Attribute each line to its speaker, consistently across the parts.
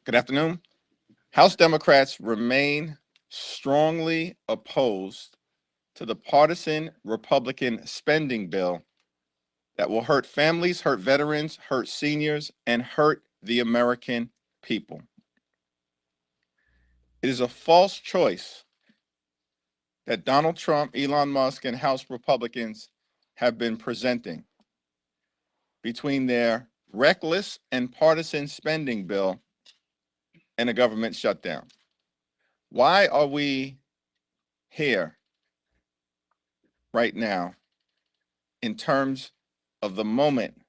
Speaker 1: Good afternoon. House Democrats remain strongly opposed to the partisan Republican spending bill that will hurt families, hurt veterans, hurt seniors, and hurt the American people. It is a false choice that Donald Trump, Elon Musk, and House Republicans have been presenting between their reckless and partisan spending bill and a government shutdown. Why are we here right now in terms of the moment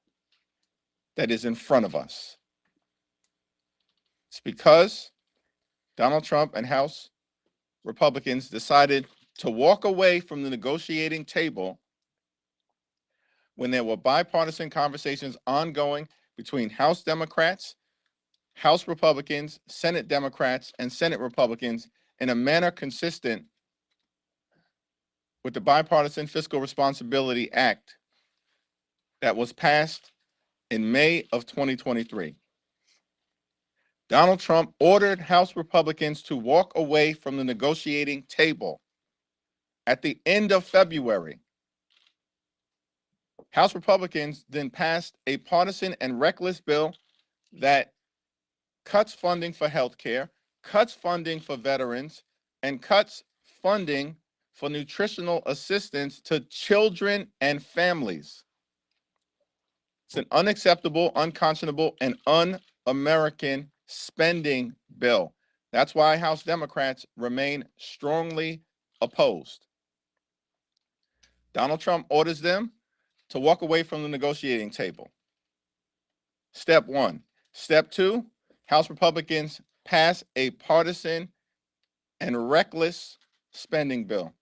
Speaker 1: that is in front of us? It's because Donald Trump and House Republicans decided to walk away from the negotiating table when there were bipartisan conversations ongoing between House Democrats, House Republicans, Senate Democrats, and Senate Republicans in a manner consistent with the Bipartisan Fiscal Responsibility Act that was passed in May of 2023. Donald Trump ordered House Republicans to walk away from the negotiating table at the end of February. House Republicans then passed a partisan and reckless bill that cuts funding for health care, cuts funding for veterans, and cuts funding for nutritional assistance to children and families. It's an unacceptable, unconscionable, and un-American spending bill. That's why House Democrats remain strongly opposed. Donald Trump orders them to walk away from the negotiating table. Step one. Step two, House Republicans pass a partisan and reckless spending bill.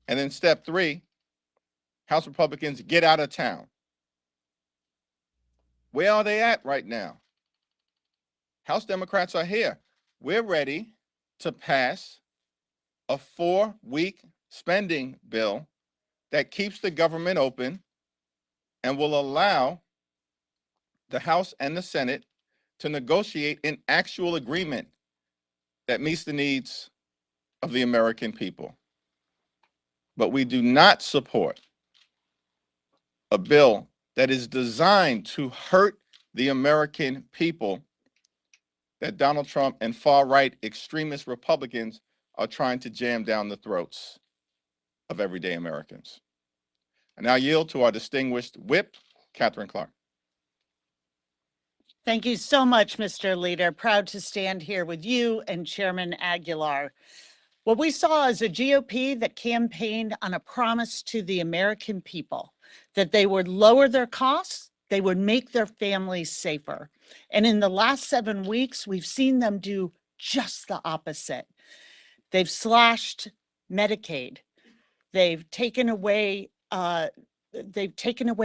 Speaker 1: And then step three, House Republicans get out of town. Where are they at right now? House Democrats are here. We're ready to pass a 4-week spending bill that keeps the government open and will allow the House and the Senate to negotiate an actual agreement that meets the needs of the American people. But we do not support a bill that is designed to hurt the American people that Donald Trump and far-right extremist Republicans are trying to jam down the throats of everyday Americans. I now yield to our distinguished whip, Katherine Clark.
Speaker 2: Thank you so much, Mr. Leader. Proud to stand here with you and Chairman Aguilar. What we saw is a GOP that campaigned on a promise to the American people that they would lower their costs, they would make their families safer. And in the last 7 weeks, we've seen them do just the opposite. They've slashed Medicaid. They've taken away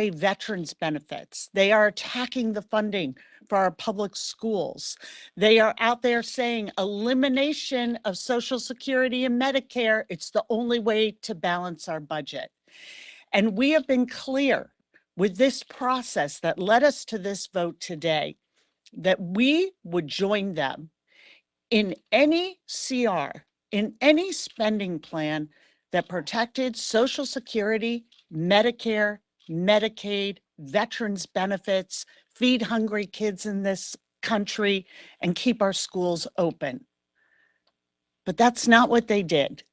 Speaker 2: veterans benefits. They are attacking the funding for our public schools. They are out there saying elimination of Social Security and Medicare, it's the only way to balance our budget. And we have been clear with this process that led us to this vote today that we would join them in any CR, in any spending plan that protected Social Security, Medicare, Medicaid, veterans benefits, feed hungry kids in this country, and keep our schools open. But that's not what they did.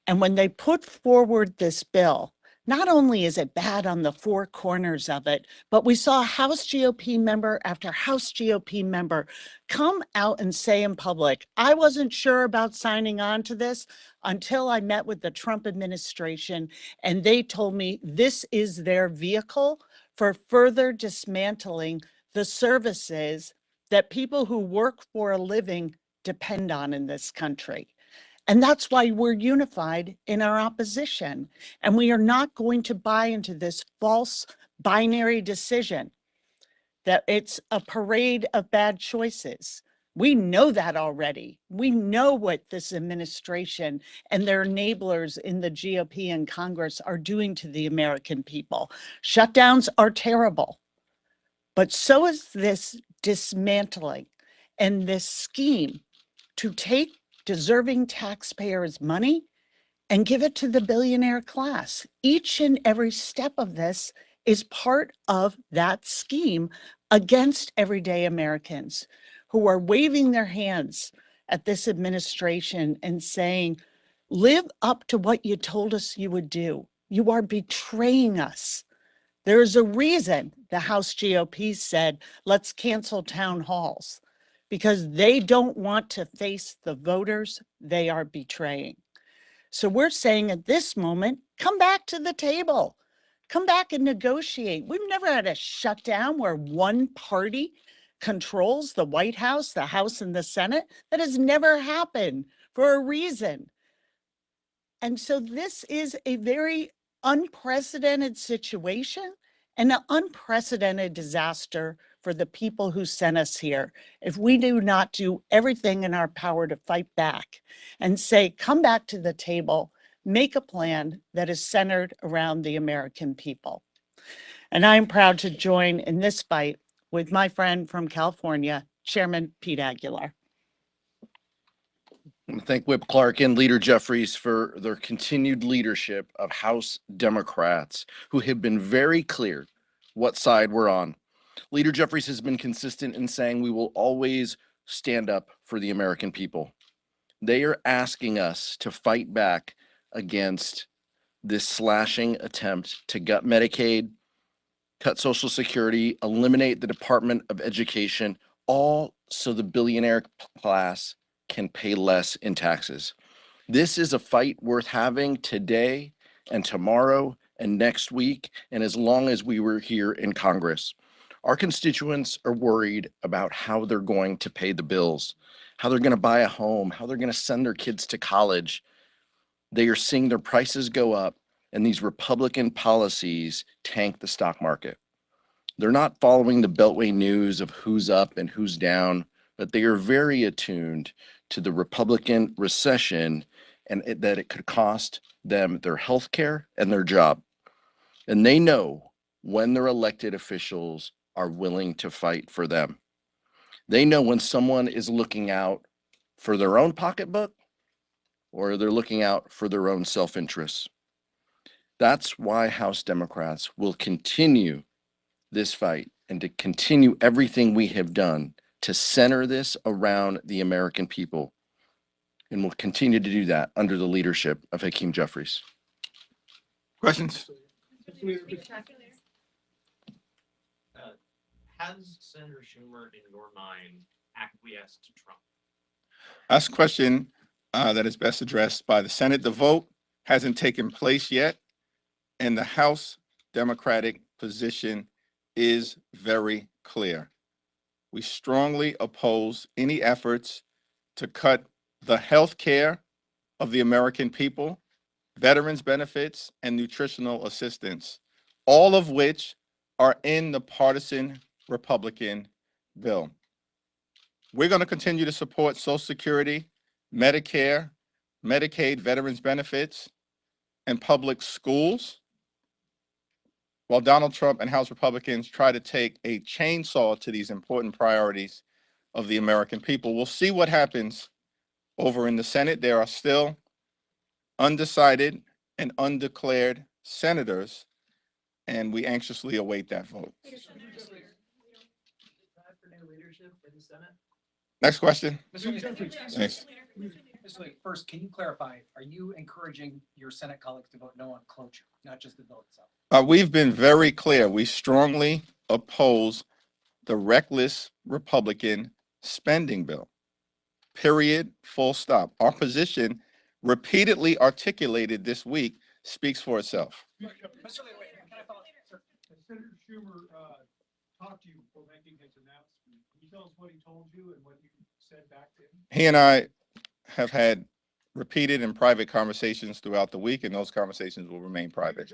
Speaker 2: And when they put forward this bill, not only is it bad on the four corners of it, but we saw House GOP member after House GOP member come out and say in public, I wasn't sure about signing on to this until I met with the Trump administration, and they told me this is their vehicle for further dismantling the services that people who work for a living depend on in this country. And that's why we're unified in our opposition. And we are not going to buy into this false binary decision that it's a parade of bad choices. We know that already. We know what this administration and their enablers in the GOP and Congress are doing to the American people. Shutdowns are terrible. But so is this dismantling and this scheme to take deserving taxpayers' money and give it to the billionaire class. Each and every step of this is part of that scheme against everyday Americans who are waving their hands at this administration and saying, live up to what you told us you would do. You are betraying us. There is a reason the House GOP said, let's cancel town halls, because they don't want to face the voters they are betraying. So we're saying at this moment, come back to the table, come back and negotiate. We've never had a shutdown where one party controls the White House, the House, and the Senate. That has never happened for a reason. And so this is a very unprecedented situation and an unprecedented disaster for the people who sent us here. If we do not do everything in our power to fight back and say, come back to the table, make a plan that is centered around the American people. And I'm proud to join in this fight with my friend from California, Chairman Pete Aguilar.
Speaker 3: I want to thank Whip Clark and Leader Jeffries for their continued leadership of House Democrats who have been very clear what side we're on. Leader Jeffries has been consistent in saying we will always stand up for the American people. They are asking us to fight back against this slashing attempt to gut Medicaid, cut Social Security, eliminate the Department of Education, all so the billionaire class can pay less in taxes. This is a fight worth having today and tomorrow and next week, and as long as we were here in Congress. Our constituents are worried about how they're going to pay the bills, how they're going to buy a home, how they're going to send their kids to college. They are seeing their prices go up, and these Republican policies tank the stock market. They're not following the Beltway news of who's up and who's down, but they are very attuned to the Republican recession and that it could cost them their health care and their job. And they know when their elected officials are willing to fight for them. They know when someone is looking out for their own pocketbook or they're looking out for their own self-interest. That's why House Democrats will continue this fight and to continue everything we have done to center this around the American people. And we'll continue to do that under the leadership of Hakeem Jeffries.
Speaker 1: Questions?
Speaker 4: Has Senator Schumer, in your mind, acquiesced to Trump?
Speaker 1: That's a question that is best addressed by the Senate. The vote hasn't taken place yet, and the House Democratic position is very clear. We strongly oppose any efforts to cut the health care of the American people, veterans benefits, and nutritional assistance, all of which are in the partisan Republican bill. We're going to continue to support Social Security, Medicare, Medicaid, veterans benefits, and public schools, while Donald Trump and House Republicans try to take a chainsaw to these important priorities of the American people. We'll see what happens over in the Senate. There are still undecided and undeclared senators, and we anxiously await that vote. Next question. Thanks.
Speaker 5: First, can you clarify, are you encouraging your Senate colleagues to vote no on cloture, not just the bill itself?
Speaker 1: We've been very clear. We strongly oppose the reckless Republican spending bill. Period. Full stop. Our position, repeatedly articulated this week, speaks for itself.
Speaker 6: Senator Schumer talked to you before making his announcement. Can you tell us what he told you and what you said back to him?
Speaker 1: He and I have had repeated and private conversations throughout the week, and those conversations will remain private.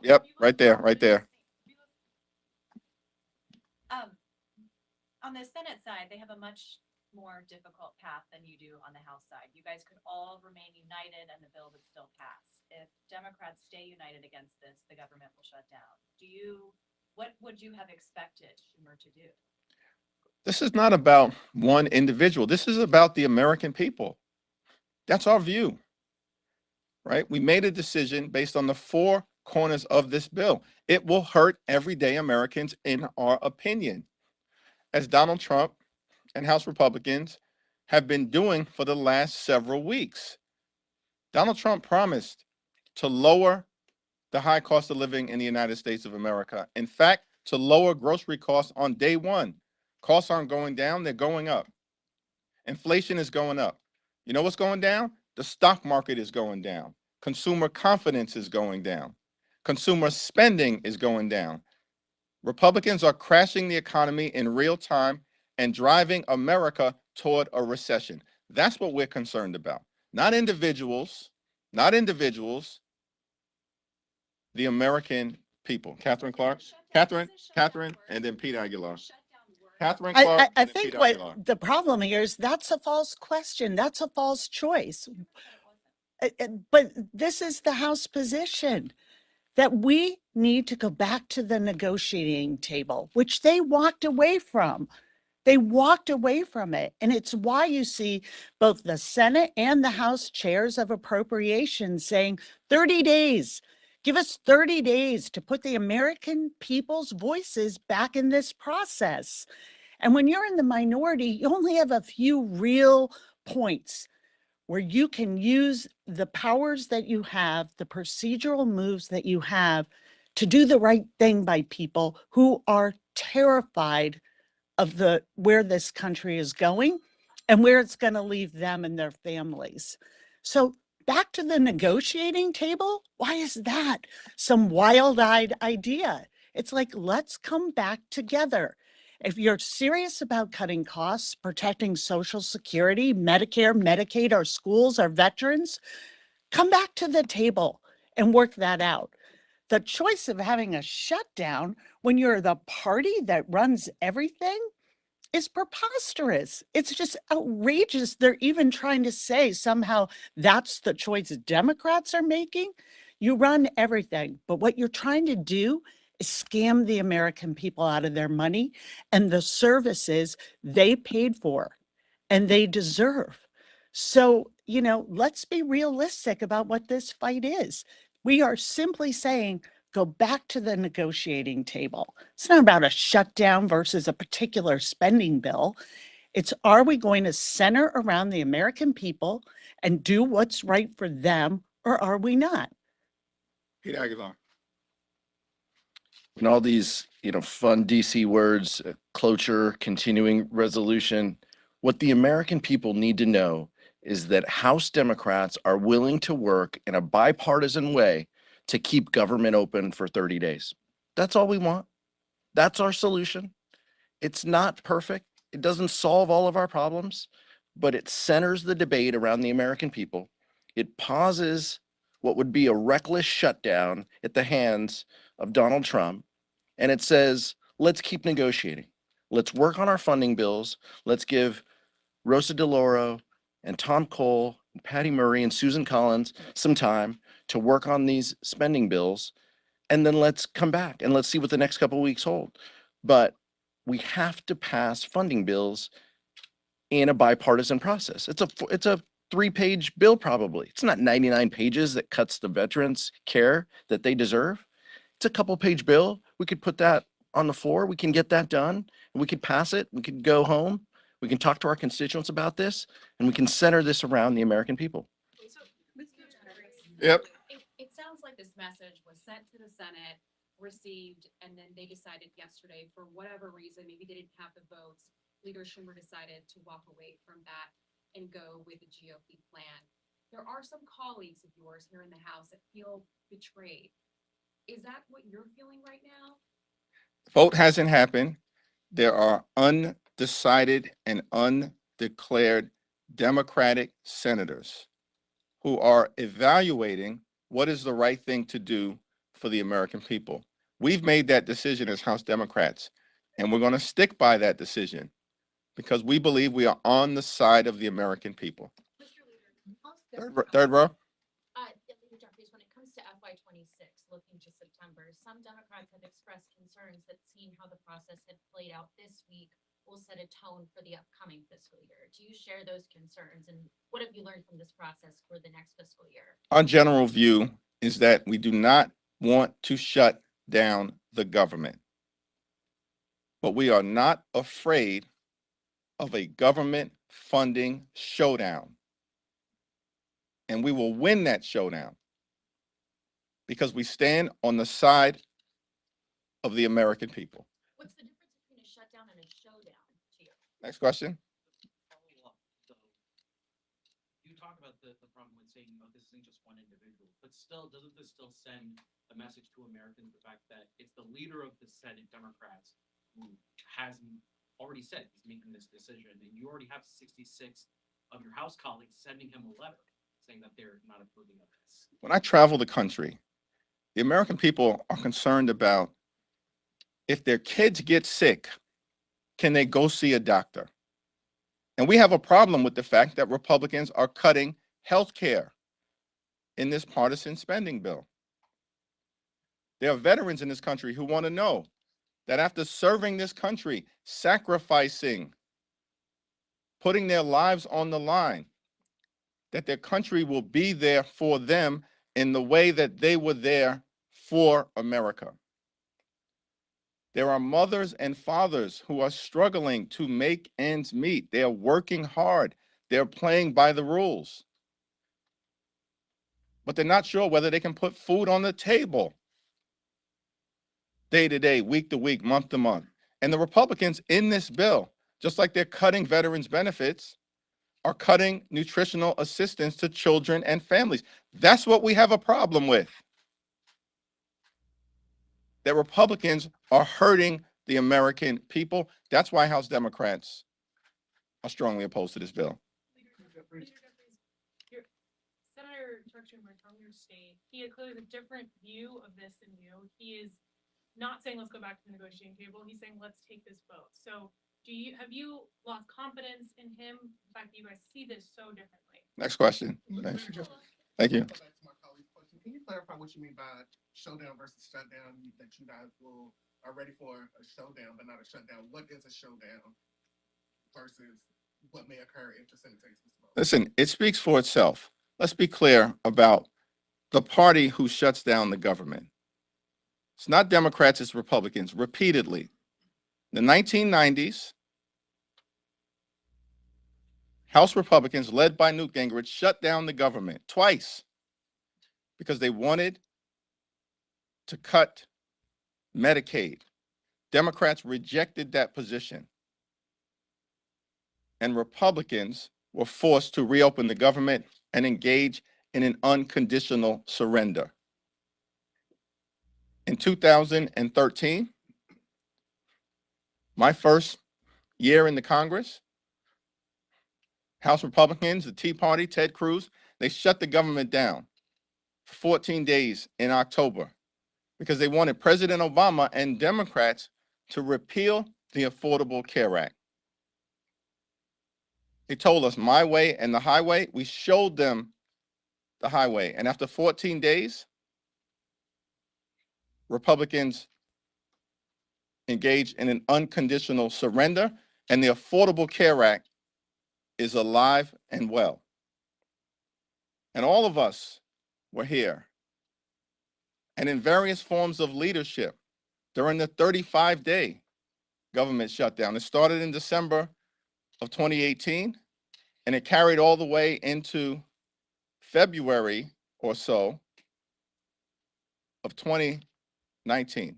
Speaker 1: Yep, right there.
Speaker 7: On the Senate side, they have a much more difficult path than you do on the House side. You guys could all remain united and the bill would still pass. If Democrats stay united against this, the government will shut down. Do you What would you have expected Schumer to do?
Speaker 1: This is not about one individual. This is about the American people. That's our view, right? We made a decision based on the four corners of this bill. It will hurt everyday Americans, in our opinion, as Donald Trump and House Republicans have been doing for the last several weeks. Donald Trump promised to lower the high cost of living in the United States of America. In fact, to lower grocery costs on day one. Costs aren't going down, they're going up. Inflation is going up. You know what's going down? The stock market is going down. Consumer confidence is going down. Consumer spending is going down. Republicans are crashing the economy in real time and driving America toward a recession. That's what we're concerned about. Not individuals, not individuals, the American people. Catherine Clark, Catherine, and then Pete Aguilar. Catherine Clark,
Speaker 2: I
Speaker 1: and then
Speaker 2: think
Speaker 1: Pete
Speaker 2: what
Speaker 1: Aguilar.
Speaker 2: the problem here is that's a false question. That's a false choice. But this is the House position that we need to go back to the negotiating table, which they walked away from. They walked away from it. And it's why you see both the Senate and the House chairs of appropriations saying 30 days. Give us 30 days to put the American people's voices back in this process. And when you're in the minority, you only have a few real points where you can use the powers that you have, the procedural moves that you have to do the right thing by people who are terrified of where this country is going and where it's going to leave them and their families. So back to the negotiating table, why is that some wild-eyed idea? It's like, let's come back together. If you're serious about cutting costs, protecting Social Security, Medicare, Medicaid, our schools, our veterans, come back to the table and work that out. The choice of having a shutdown when you're the party that runs everything is preposterous. It's just outrageous. They're even trying to say somehow that's the choice Democrats are making. You run everything, but what you're trying to do is scam the American people out of their money and the services they paid for and they deserve. So, let's be realistic about what this fight is. We are simply saying, go back to the negotiating table. It's not about a shutdown versus a particular spending bill. It's, are we going to center around the American people and do what's right for them, or are we not?
Speaker 1: Pete Aguilar.
Speaker 3: And all these, fun DC words, cloture, continuing resolution. What the American people need to know is that House Democrats are willing to work in a bipartisan way to keep government open for 30 days. That's all we want. That's our solution. It's not perfect. It doesn't solve all of our problems, but it centers the debate around the American people. It pauses what would be a reckless shutdown at the hands of Donald Trump. And it says, let's keep negotiating. Let's work on our funding bills. Let's give Rosa DeLauro and Tom Cole, and Patty Murray and Susan Collins some time to work on these spending bills. And then let's come back and let's see what the next couple of weeks hold. But we have to pass funding bills in a bipartisan process. It's a 3-page bill probably. It's not 99 pages that cuts the veterans' care that they deserve. It's a couple-page bill. We could put that on the floor. We can get that done. And we could pass it. We could go home. We can talk to our constituents about this, and we can center this around the American people.
Speaker 8: So, Mr. Jeffries,
Speaker 1: Yep.
Speaker 8: it sounds like this message was sent to the Senate, received, and then they decided yesterday, for whatever reason, maybe they didn't have the votes. Leader Schumer decided to walk away from that and go with the GOP plan. There are some colleagues of yours here in the House that feel betrayed. Is that what you're feeling right now?
Speaker 1: Vote hasn't happened. There are undecided and undeclared Democratic senators who are evaluating what is the right thing to do for the American people. We've made that decision as House Democrats, and we're going to stick by that decision because we believe we are on the side of the American people.
Speaker 8: Mr. Leader,
Speaker 1: Third row.
Speaker 8: Leader Jeffries, when it comes to FY26, looking to September,
Speaker 9: some Democrats have expressed concerns that seeing how the process had played out this week will set a tone for the upcoming fiscal year. Do you share those concerns? And what have you learned from this process for the next fiscal year?
Speaker 1: Our general view is that we do not want to shut down the government, but we are not afraid of a government funding showdown. And we will win that showdown because we stand on the side of the American people.
Speaker 9: What's the difference between a shutdown and a showdown to you?
Speaker 1: Next question.
Speaker 4: Follow up, though. You talk about the problem with saying, oh, this isn't just one individual, but still, doesn't this still send a message to Americans, the fact that it's the leader of the Senate Democrats who has already said he's making this decision, and you already have 66 of your House colleagues sending him a letter saying that they're not approving of this?
Speaker 1: When I travel the country, the American people are concerned about if their kids get sick, can they go see a doctor? And we have a problem with the fact that Republicans are cutting health care in this partisan spending bill. There are veterans in this country who want to know that after serving this country, sacrificing, putting their lives on the line, that their country will be there for them in the way that they were there for America. There are mothers and fathers who are struggling to make ends meet. They are working hard. They're playing by the rules. But they're not sure whether they can put food on the table day to day, week to week, month to month. And the Republicans in this bill, just like they're cutting veterans' benefits, are cutting nutritional assistance to children and families. That's what we have a problem with. That Republicans are hurting the American people. That's why House Democrats are strongly opposed to this bill.
Speaker 10: Leader Jeffries, Senator Chuck Schumer from your state, he had clearly a different view of this than you. He is not saying let's go back to the negotiating table. He's saying let's take this vote. So have you lost confidence in him? The fact that you guys see this so differently.
Speaker 1: Next question. Thanks. Thank you.
Speaker 11: Back to my colleague's question. Can you clarify what you mean by showdown versus shutdown? That you guys are ready for a showdown, but not a shutdown. What is a showdown versus what may occur if the Senate takes this vote?
Speaker 1: Listen, it speaks for itself. Let's be clear about the party who shuts down the government. It's not Democrats, it's Republicans, repeatedly. In the 1990s, House Republicans, led by Newt Gingrich, shut down the government twice because they wanted to cut Medicaid. Democrats rejected that position. And Republicans were forced to reopen the government and engage in an unconditional surrender. In 2013, my first year in the Congress, House Republicans, the Tea Party, Ted Cruz, they shut the government down for 14 days in October because they wanted President Obama and Democrats to repeal the Affordable Care Act. They told us my way and the highway. We showed them the highway. And after 14 days, Republicans engaged in an unconditional surrender, and the Affordable Care Act is alive and well. And all of us were here and in various forms of leadership during the 35-day government shutdown. It started in December of 2018, and it carried all the way into February or so of 2019.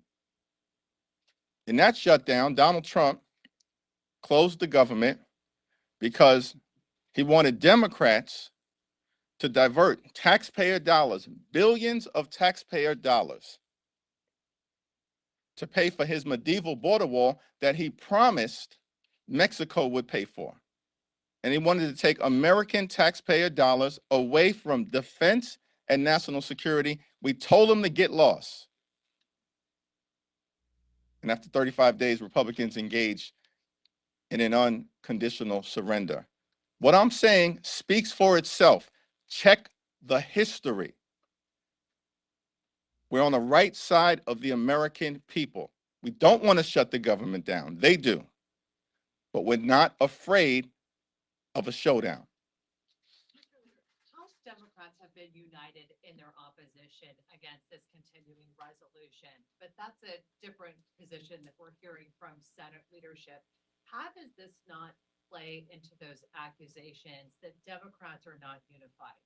Speaker 1: In that shutdown, Donald Trump closed the government because he wanted Democrats to divert taxpayer dollars, billions of taxpayer dollars, to pay for his medieval border wall that he promised Mexico would pay for. And he wanted to take American taxpayer dollars away from defense and national security. We told him to get lost. And after 35 days, Republicans engaged in an unconditional surrender. What I'm saying speaks for itself. Check the history. We're on the right side of the American people. We don't want to shut the government down. They do. But we're not afraid of a showdown.
Speaker 12: House Democrats have been united in their opposition against this continuing resolution, but that's a different position that we're hearing from Senate leadership. How does this not play into those accusations that Democrats are not unified?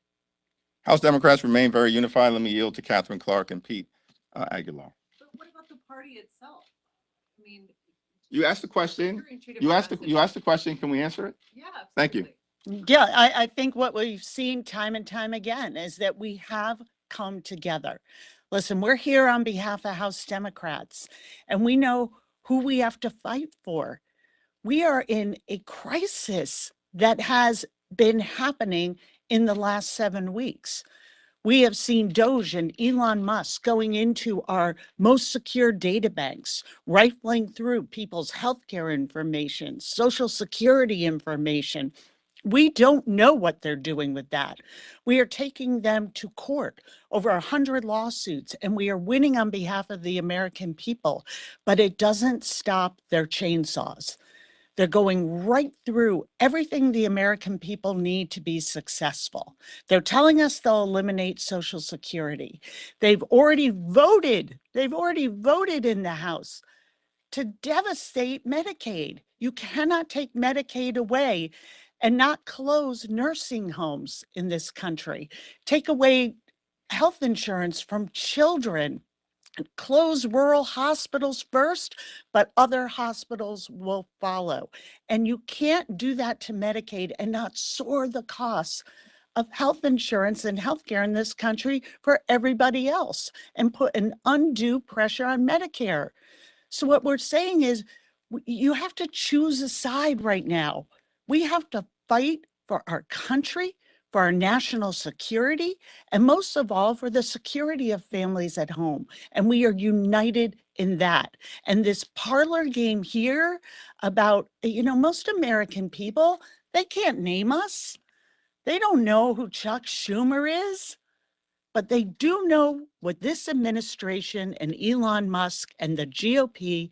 Speaker 1: House Democrats remain very unified. Let me yield to Katherine Clark and Pete Aguilar.
Speaker 12: But what about the party itself? I mean,
Speaker 1: You asked the question.
Speaker 12: hearing two
Speaker 1: You
Speaker 12: different
Speaker 1: asked
Speaker 12: messages.
Speaker 1: the question. Can we answer it?
Speaker 12: Yeah,
Speaker 1: Thank you.
Speaker 12: absolutely.
Speaker 2: Yeah, I think what we've seen time and time again is that we have come together. Listen, we're here on behalf of House Democrats, and we know who we have to fight for. We are in a crisis that has been happening in the last 7 weeks. We have seen Doge and Elon Musk going into our most secure data banks, rifling through people's healthcare information, social security information. We don't know what they're doing with that. We are taking them to court, over 100 lawsuits, and we are winning on behalf of the American people, but it doesn't stop their chainsaws. They're going right through everything the American people need to be successful. They're telling us they'll eliminate Social Security. They've already voted in the House to devastate Medicaid. You cannot take Medicaid away and not close nursing homes in this country, take away health insurance from children, close rural hospitals first, but other hospitals will follow. And you can't do that to Medicaid and not soar the costs of health insurance and healthcare in this country for everybody else and put an undue pressure on Medicare. So what we're saying is you have to choose a side right now. We have to fight for our country, for our national security, and most of all, for the security of families at home. And we are united in that. And this parlor game here about, most American people, they can't name us. They don't know who Chuck Schumer is. But they do know what this administration and Elon Musk and the GOP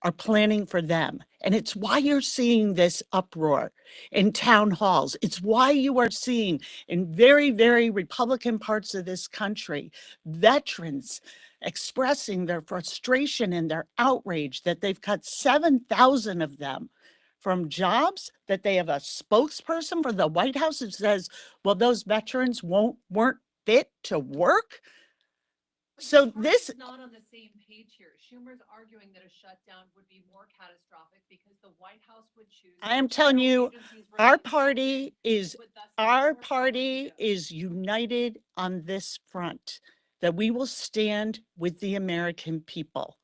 Speaker 2: are planning for them. And it's why you're seeing this uproar in town halls. It's why you are seeing in very, very Republican parts of this country, veterans expressing their frustration and their outrage that they've cut 7,000 of them from jobs, that they have a spokesperson for the White House who says, well, those veterans weren't fit to work.
Speaker 12: But
Speaker 2: So
Speaker 12: the party
Speaker 2: this
Speaker 12: is not on the same page here. Schumer's arguing that a shutdown would be more catastrophic because the White House would choose.
Speaker 2: I am telling you, our party is united on this front, that we will stand with the American people.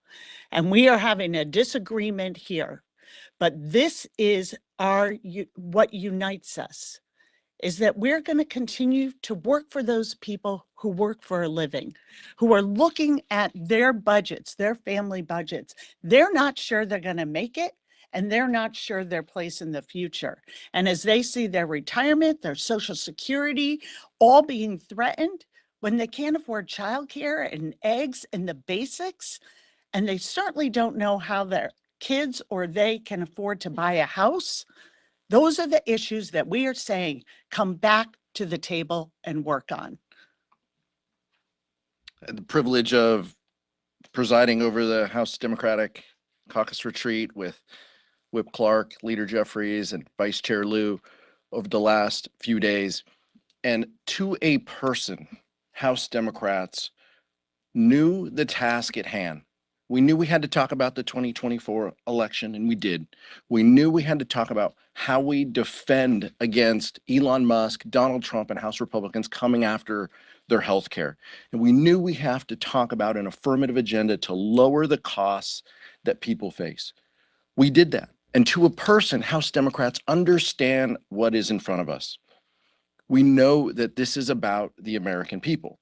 Speaker 2: And we are having a disagreement here, but this is what unites us, is that we're going to continue to work for those people who work for a living, who are looking at their budgets, their family budgets. They're not sure they're going to make it, and they're not sure their place in the future. And as they see their retirement, their Social Security, all being threatened, when they can't afford childcare and eggs and the basics, and they certainly don't know how their kids or they can afford to buy a house, those are the issues that we are saying come back to the table and work on.
Speaker 3: The privilege of presiding over the House Democratic Caucus Retreat with Whip Clark, Leader Jeffries, and Vice Chair Lieu over the last few days. And to a person, House Democrats knew the task at hand. We knew we had to talk about the 2024 election, and we did. We knew we had to talk about how we defend against Elon Musk, Donald Trump, and House Republicans coming after their health care. And we knew we have to talk about an affirmative agenda to lower the costs that people face. We did that. And to a person, House Democrats understand what is in front of us. We know that this is about the American people.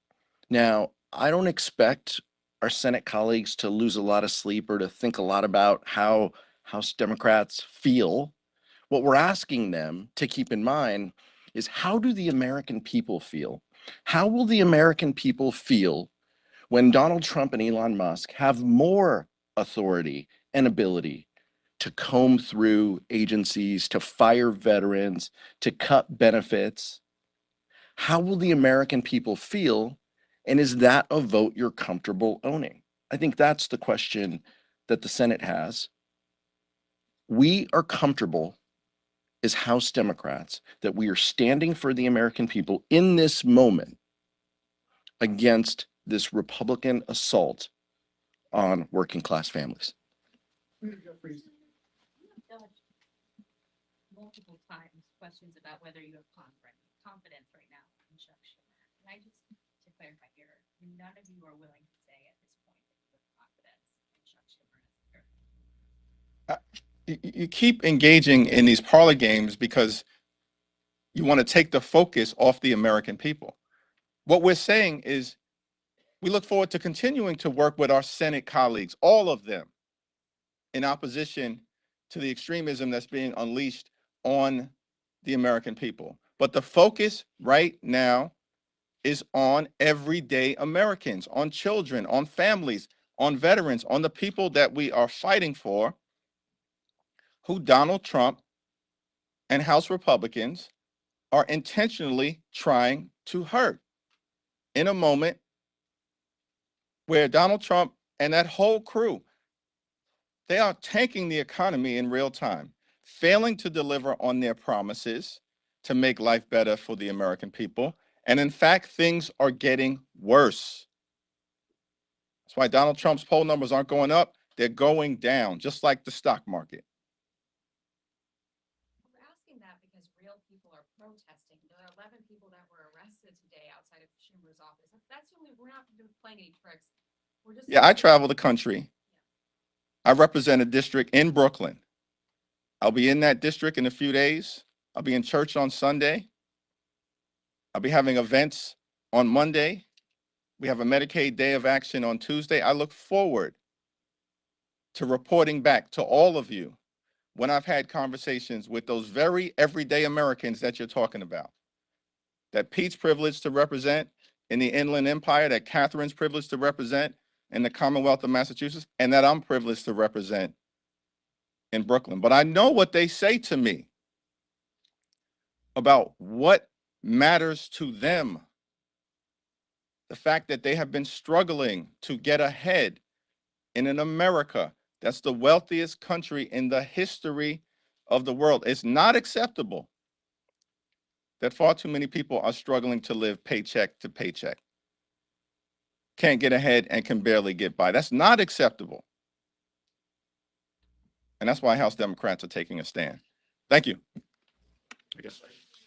Speaker 3: Now, I don't expect our Senate colleagues to lose a lot of sleep or to think a lot about how House Democrats feel. What we're asking them to keep in mind is, how do the American people feel? How will the American people feel when Donald Trump and Elon Musk have more authority and ability to comb through agencies, to fire veterans, to cut benefits, how will the American people feel? And is that a vote you're comfortable owning? I think that's the question that the Senate has. We are comfortable as House Democrats that we are standing for the American people in this moment against this Republican assault on working class families.
Speaker 6: Jeffries.
Speaker 8: You have dodged multiple times questions about whether you have confidence right now in Chuck Schumer. And I just, to clarify here, none of you are willing to say at this point that you have confidence in Chuck Schumer as leader.
Speaker 1: You keep engaging in these parlor games because you want to take the focus off the American people. What we're saying is we look forward to continuing to work with our Senate colleagues, all of them, in opposition to the extremism that's being unleashed on the American people. But the focus right now is on everyday Americans, on children, on families, on veterans, on the people that we are fighting for, who Donald Trump and House Republicans are intentionally trying to hurt in a moment where Donald Trump and that whole crew, they are tanking the economy in real time, failing to deliver on their promises to make life better for the American people. And in fact, things are getting worse. That's why Donald Trump's poll numbers aren't going up, they're going down, just like the stock market.
Speaker 8: We're asking that because real people are protesting. There are 11 people that were arrested today outside of Schumer's office. That's the only, we're not playing any tricks. We're just.
Speaker 1: Yeah, I travel the country. I represent a district in Brooklyn. I'll be in that district in a few days. I'll be in church on Sunday. I'll be having events on Monday. We have a Medicaid Day of Action on Tuesday. I look forward to reporting back to all of you when I've had conversations with those very everyday Americans that you're talking about, that Pete's privileged to represent in the Inland Empire, that Katherine's privileged to represent in the Commonwealth of Massachusetts, and that I'm privileged to represent in Brooklyn. But I know what they say to me about what matters to them. The fact that they have been struggling to get ahead in an America that's the wealthiest country in the history of the world. It's not acceptable that far too many people are struggling to live paycheck to paycheck, can't get ahead and can barely get by. That's not acceptable. And that's why House Democrats are taking a stand. Thank you. I guess.